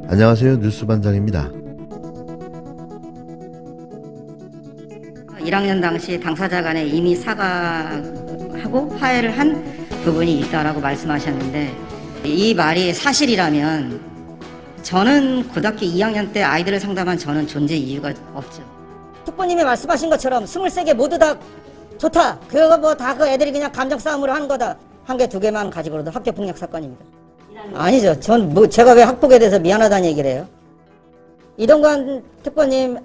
안녕하세요. 뉴스반장입니다. 1학년 당시 당사자 간에 이미 사과하고 화해를 한 부분이 있다라고 말씀하셨는데, 이 말이 사실이라면 저는 고등학교 2학년 때 아이들을 상담한 저는 존재 이유가 없죠. 특보님이 말씀하신 것처럼 23개 모두 다 좋다. 그거 뭐 다 그 애들이 그냥 감정 싸움으로 하는 거다. 한 개, 두 개만 가지고도 학교 폭력 사건입니다. 아니죠. 전 뭐 제가 왜 학폭에 대해서 미안하다는 얘기를 해요? 이동관 특보님의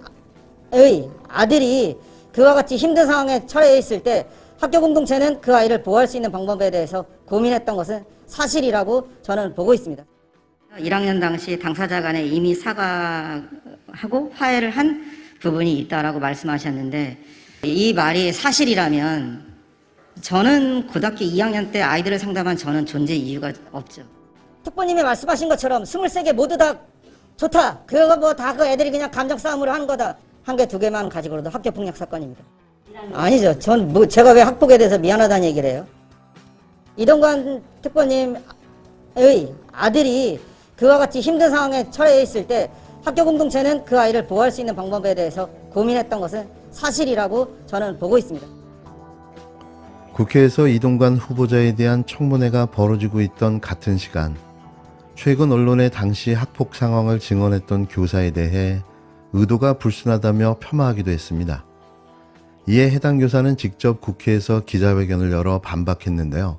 아들이 그와 같이 힘든 상황에 처해 있을 때 학교 공동체는 그 아이를 보호할 수 있는 방법에 대해서 고민했던 것은 사실이라고 저는 보고 있습니다. 1학년 당시 당사자 간에 이미 사과하고 화해를 한 부분이 있다라고 말씀하셨는데, 이 말이 사실이라면 저는 고등학교 2학년 때 아이들을 상담한 저는 존재 이유가 없죠. 특보님이 말씀하신 것처럼 23개 모두 다 좋다. 그거 뭐 다 그 애들이 그냥 감정 싸움으로 하는 거다. 한 개, 두 개만 가지고도 학교 폭력 사건입니다. 아니죠. 전 뭐 제가 왜 학폭에 대해서 미안하다는 얘기를 해요? 이동관 특보님의 아들이 그와 같이 힘든 상황에 처해 있을 때 학교 공동체는 그 아이를 보호할 수 있는 방법에 대해서 고민했던 것은 사실이라고 저는 보고 있습니다. 국회에서 이동관 후보자에 대한 청문회가 벌어지고 있던 같은 시간, 최근 언론에 당시 학폭 상황을 증언했던 교사에 대해 의도가 불순하다며 폄하하기도 했습니다. 이에 해당 교사는 직접 국회에서 기자회견을 열어 반박했는데요.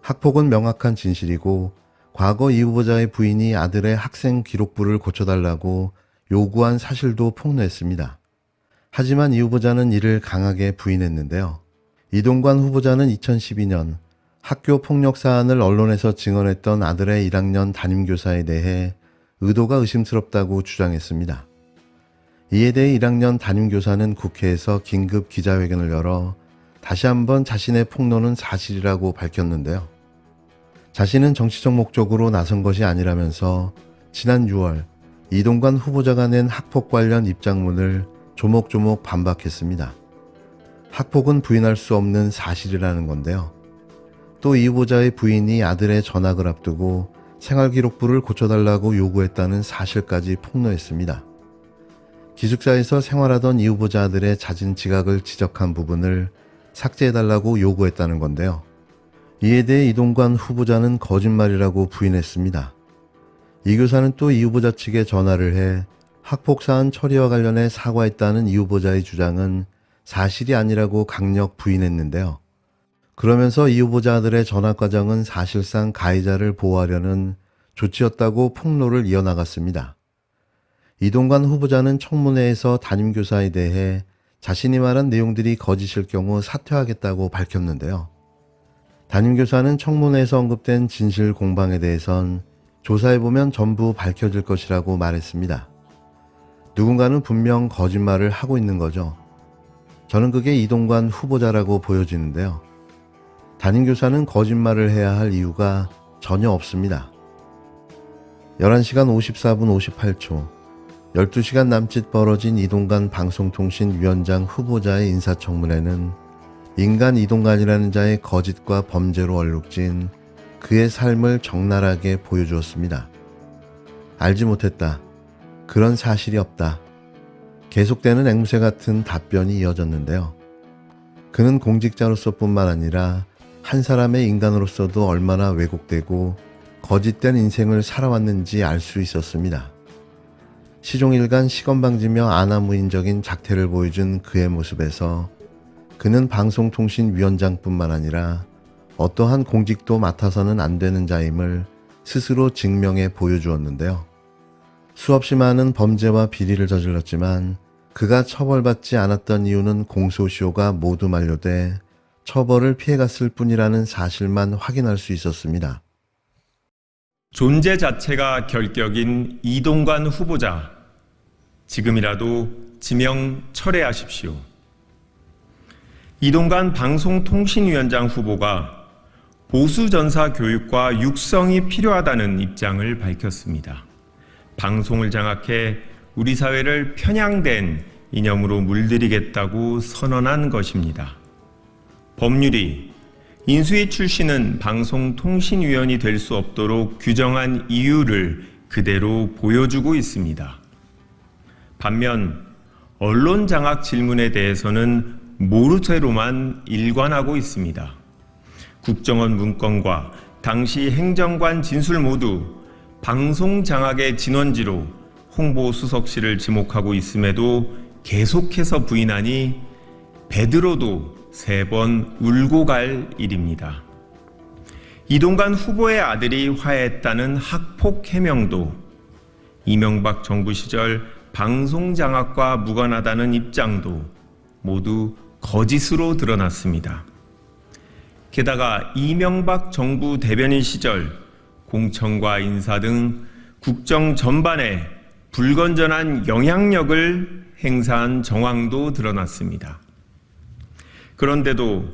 학폭은 명확한 진실이고 과거 이 후보자의 부인이 아들의 학생 기록부를 고쳐달라고 요구한 사실도 폭로했습니다. 하지만 이 후보자는 이를 강하게 부인했는데요. 이동관 후보자는 2012년 학교 폭력 사안을 언론에서 증언했던 아들의 1학년 담임교사에 대해 의도가 의심스럽다고 주장했습니다. 이에 대해 1학년 담임교사는 국회에서 긴급 기자회견을 열어 다시 한번 자신의 폭로는 사실이라고 밝혔는데요. 자신은 정치적 목적으로 나선 것이 아니라면서 지난 6월 이동관 후보자가 낸 학폭 관련 입장문을 조목조목 반박했습니다. 학폭은 부인할 수 없는 사실이라는 건데요. 또 이 후보자의 부인이 아들의 전학을 앞두고 생활기록부를 고쳐달라고 요구했다는 사실까지 폭로했습니다. 기숙사에서 생활하던 이 후보자 아들의 잦은 지각을 지적한 부분을 삭제해달라고 요구했다는 건데요. 이에 대해 이동관 후보자는 거짓말이라고 부인했습니다. 이 교사는 또 이 후보자 측에 전화를 해 학폭 사안 처리와 관련해 사과했다는 이 후보자의 주장은 사실이 아니라고 강력 부인했는데요. 그러면서 이 후보자 아들의 전학 과정은 사실상 가해자를 보호하려는 조치였다고 폭로를 이어나갔습니다. 이동관 후보자는 청문회에서 담임교사에 대해 자신이 말한 내용들이 거짓일 경우 사퇴하겠다고 밝혔는데요. 담임교사는 청문회에서 언급된 진실 공방에 대해선 조사해보면 전부 밝혀질 것이라고 말했습니다. 누군가는 분명 거짓말을 하고 있는 거죠. 저는 그게 이동관 후보자라고 보여지는데요. 담임교사는 거짓말을 해야 할 이유가 전혀 없습니다. 11시간 54분 58초, 12시간 남짓 벌어진 이동관 방송통신위원장 후보자의 인사청문회는 인간 이동관이라는 자의 거짓과 범죄로 얼룩진 그의 삶을 적나라하게 보여주었습니다. 알지 못했다. 그런 사실이 없다. 계속되는 앵무새 같은 답변이 이어졌는데요. 그는 공직자로서뿐만 아니라 한 사람의 인간으로서도 얼마나 왜곡되고 거짓된 인생을 살아왔는지 알 수 있었습니다. 시종일관 시건방지며 아나무인적인 작태를 보여준 그의 모습에서 그는 방송통신위원장뿐만 아니라 어떠한 공직도 맡아서는 안 되는 자임을 스스로 증명해 보여주었는데요. 수없이 많은 범죄와 비리를 저질렀지만 그가 처벌받지 않았던 이유는 공소시효가 모두 만료돼 처벌을 피해갔을 뿐이라는 사실만 확인할 수 있었습니다. 존재 자체가 결격인 이동관 후보자, 지금이라도 지명 철회하십시오. 이동관 방송통신위원장 후보가 보수전사 교육과 육성이 필요하다는 입장을 밝혔습니다. 방송을 장악해 우리 사회를 편향된 이념으로 물들이겠다고 선언한 것입니다. 법률이 인수위 출신은 방송통신위원이 될 수 없도록 규정한 이유를 그대로 보여주고 있습니다. 반면 언론 장악 질문에 대해서는 모르쇠로만 일관하고 있습니다. 국정원 문건과 당시 행정관 진술 모두 방송 장악의 진원지로 홍보수석실을 지목하고 있음에도 계속해서 부인하니 베드로도 3번 울고 갈 일입니다. 이동관 후보의 아들이 화해했다는 학폭 해명도 이명박 정부 시절 방송 장악과 무관하다는 입장도 모두 거짓으로 드러났습니다. 게다가 이명박 정부 대변인 시절 공천과 인사 등 국정 전반에 불건전한 영향력을 행사한 정황도 드러났습니다. 그런데도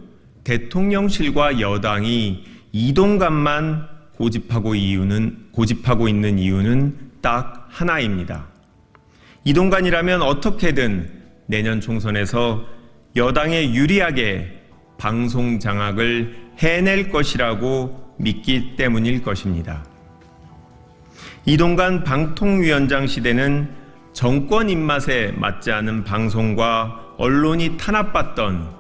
대통령실과 여당이 이동관만 고집하고 있는 이유는 딱 하나입니다. 이동관이라면 어떻게든 내년 총선에서 여당에 유리하게 방송 장악을 해낼 것이라고 믿기 때문일 것입니다. 이동관 방통위원장 시대는 정권 입맛에 맞지 않은 방송과 언론이 탄압받던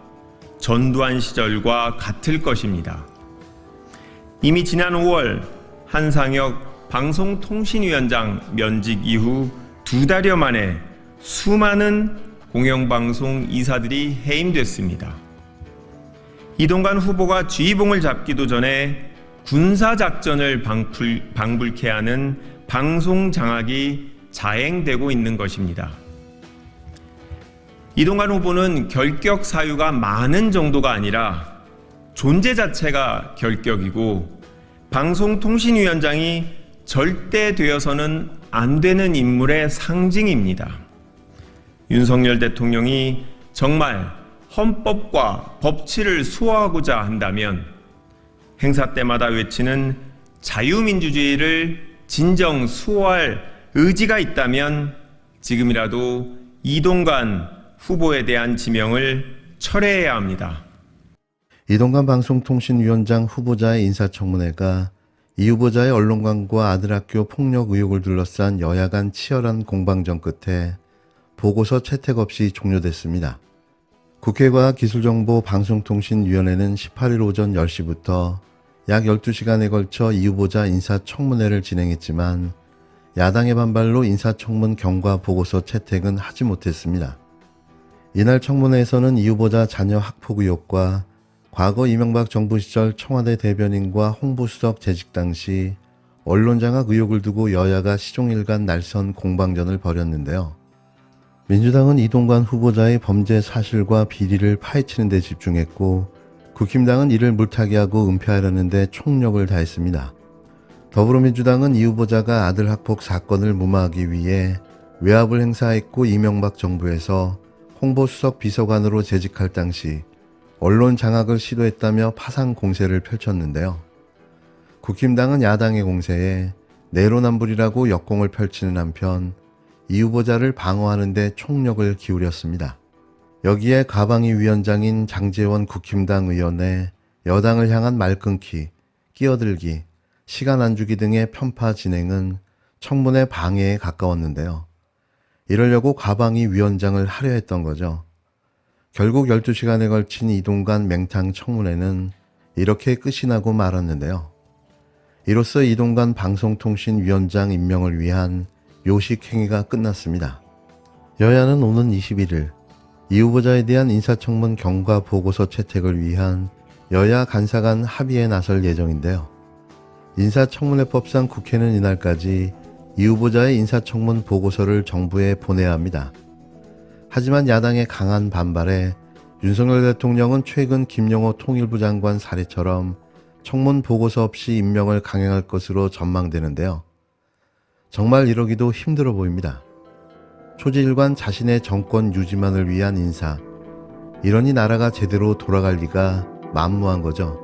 전두환 시절과 같을 것입니다. 이미 지난 5월 한상혁 방송통신위원장 면직 이후 2달여 만에 수많은 공영방송 이사들이 해임됐습니다. 이동관 후보가 쥐봉을 잡기도 전에 군사작전을 방불케 하는 방송 장악이 자행되고 있는 것입니다. 이동관 후보는 결격 사유가 많은 정도가 아니라 존재 자체가 결격이고 방송통신위원장이 절대 되어서는 안 되는 인물의 상징입니다. 윤석열 대통령이 정말 헌법과 법치를 수호하고자 한다면 행사 때마다 외치는 자유민주주의를 진정 수호할 의지가 있다면 지금이라도 이동관 후보에 대한 지명을 철회해야 합니다. 이동관 방송통신위원장 후보자의 인사청문회가 이 후보자의 언론관과 아들학교 폭력 의혹을 둘러싼 여야 간 치열한 공방전 끝에 보고서 채택 없이 종료됐습니다. 국회과학기술정보방송통신위원회는 18일 오전 10시부터 약 12시간에 걸쳐 이 후보자 인사청문회를 진행했지만 야당의 반발로 인사청문 경과 보고서 채택은 하지 못했습니다. 이날 청문회에서는 이 후보자 자녀 학폭 의혹과 과거 이명박 정부 시절 청와대 대변인과 홍보수석 재직 당시 언론장악 의혹을 두고 여야가 시종일관 날선 공방전을 벌였는데요. 민주당은 이동관 후보자의 범죄 사실과 비리를 파헤치는 데 집중했고 국힘당은 이를 물타기 하고 은폐하려는 데 총력을 다했습니다. 더불어민주당은 이 후보자가 아들 학폭 사건을 무마하기 위해 외압을 행사했고 이명박 정부에서 홍보수석 비서관으로 재직할 당시 언론 장악을 시도했다며 파상 공세를 펼쳤는데요. 국힘당은 야당의 공세에 내로남불이라고 역공을 펼치는 한편 이 후보자를 방어하는 데 총력을 기울였습니다. 여기에 가방위 위원장인 장제원 국힘당 의원의 여당을 향한 말끊기, 끼어들기, 시간 안 주기 등의 편파 진행은 청문회 방해에 가까웠는데요. 이러려고 가방위 위원장을 하려 했던 거죠. 결국 12시간에 걸친 이동관 맹탕 청문회는 이렇게 끝이 나고 말았는데요. 이로써 이동관 방송통신위원장 임명을 위한 요식행위가 끝났습니다. 여야는 오는 21일 이 후보자에 대한 인사청문 경과 보고서 채택을 위한 여야 간사 간 합의에 나설 예정인데요. 인사청문회법상 국회는 이날까지 이 후보자의 인사청문 보고서를 정부에 보내야 합니다. 하지만 야당의 강한 반발에 윤석열 대통령은 최근 김영호 통일부 장관 사례처럼 청문 보고서 없이 임명을 강행할 것으로 전망되는데요. 정말 이러기도 힘들어 보입니다. 초지일관 자신의 정권 유지만을 위한 인사, 이러니 나라가 제대로 돌아갈 리가 만무한 거죠.